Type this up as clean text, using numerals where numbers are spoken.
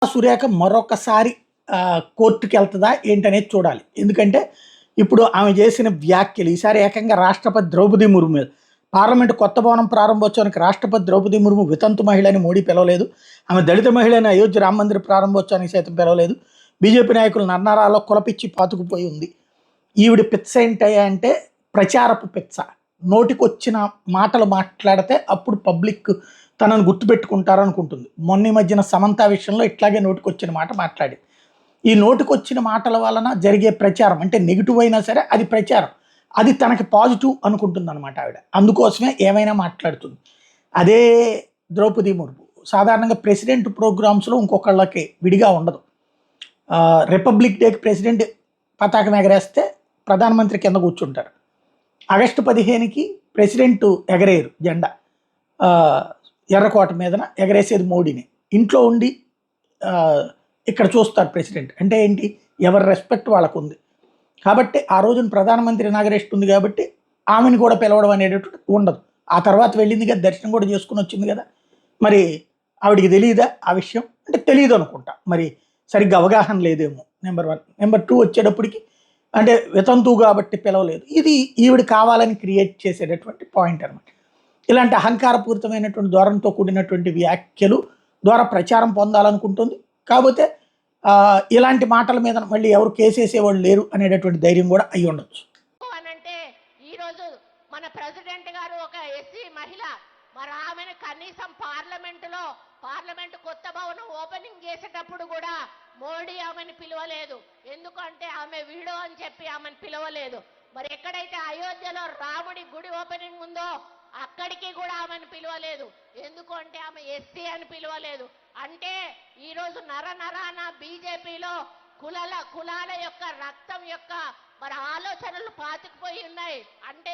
సురేఖ మరొకసారి కోర్టుకెళ్తదా ఏంటనేది చూడాలి. ఎందుకంటే, ఇప్పుడు ఆమె చేసిన వ్యాఖ్యలు ఈసారి ఏకంగా రాష్ట్రపతి ద్రౌపది ముర్ము మీద పార్లమెంటు కొత్త భవనం ప్రారంభోత్సవానికి రాష్ట్రపతి ద్రౌపది ముర్ము వితంతు మహిళ అని మోడీ పిలవలేదు. ఆమె దళిత మహిళ అని అయోధ్య రామ మందిర ప్రారంభోత్సవానికి సైతం పిలవలేదు. బీజేపీ నాయకులు నర్నరాల్లో కులపిచ్చి పాతుకుపోయి ఉంది. ఈవిడ పిచ్చ ఏంటయ్యా అంటే ప్రచారపు పిచ్చ. నోటికొచ్చిన మాటలు మాట్లాడితే అప్పుడు పబ్లిక్ తనను గుర్తుపెట్టుకుంటారు అనుకుంటుంది. మొన్న ఈ మధ్యన సమంత విషయంలో ఇట్లాగే నోటికొచ్చిన మాట మాట్లాడింది. ఈ నోటికొచ్చిన మాటల వలన జరిగే ప్రచారం అంటే నెగిటివ్ అయినా సరే అది ప్రచారం. అది తనకి పాజిటివ్ అనుకుంటుందన్నమాట ఆవిడ. అందుకోసమే ఏమైనా మాట్లాడుతుంది. అదే ద్రౌపది ముర్ము సాధారణంగా ప్రెసిడెంట్ ప్రోగ్రామ్స్‌లో ఇంకొకళ్ళకి విడిగా ఉండదు. రిపబ్లిక్ డేకి ప్రెసిడెంట్ పతాకం ఎగరేస్తే ప్రధానమంత్రి కింద కూర్చుంటారు. ఆగస్టు 15కి ప్రెసిడెంట్ ఎగరేయరు జెండా. ఎర్రకోట మీదన ఎగరేసేది మోడీని. ఇంట్లో ఉండి ఇక్కడ చూస్తారు ప్రెసిడెంట్. అంటే ఏంటి? ఎవరి రెస్పెక్ట్ వాళ్ళకు ఉంది. కాబట్టి ఆ రోజున ప్రధానమంత్రి ఇనాగరేషన్ ఉంది కాబట్టి ఆమెను కూడా పిలవడం అనేటటువంటి ఉండదు. ఆ తర్వాత వెళ్ళింది కదా, దర్శనం కూడా చేసుకుని వచ్చింది కదా. మరి ఆవిడికి తెలియదా ఆ విషయం? అంటే తెలియదు అనుకుంటా. మరి సరిగ్గా అవగాహన లేదేమో నెంబర్ 1. నెంబర్ 2 వచ్చేటప్పటికి అంటే వితంతువు కాబట్టి పిలవలేదు. ఇది ఈవిడ కావాలని క్రియేట్ చేసేటటువంటి పాయింట్ అనమాట. ఇలాంటి అహంకారపూరితమైనటువంటి ధోరణితో కూడినటువంటి వ్యాఖ్యలు ద్వారా ప్రచారం పొందాలనుకుంటుంది. కాకపోతే ఇలాంటి మాటల మీద మళ్ళీ ఎవరు కేసేసేవాళ్ళు లేరు అనేటటువంటి ధైర్యం కూడా అయ్యి ఉండొచ్చు. అనంటే ఈరోజు మన ప్రెసిడెంట్ గారు ఒక ఎస్సీ మహిళ, మరి ఆమెను కనీసం పార్లమెంటు కొత్త భవనం ఓపెనింగ్ చేసేటప్పుడు కూడా మోడీ ఆమెను పిలవలేదు. ఎందుకంటే ఆమె వీడో అని చెప్పి ఆమెను పిలవలేదు. మరి ఎక్కడైతే అయోధ్యలో రాముడి గుడి ఓపెనింగ్ ఉందో అక్కడికి కూడా ఆమెను పిలవలేదు. ఎందుకంటే ఆమె ఎస్సీ అని పిలవలేదు. అంటే ఈరోజు నరనరాన బీజేపీలో కులాల యొక్క రక్తం యొక్క మరి ఆలోచనలు పాతుకుపోయి ఉన్నాయి. అంటే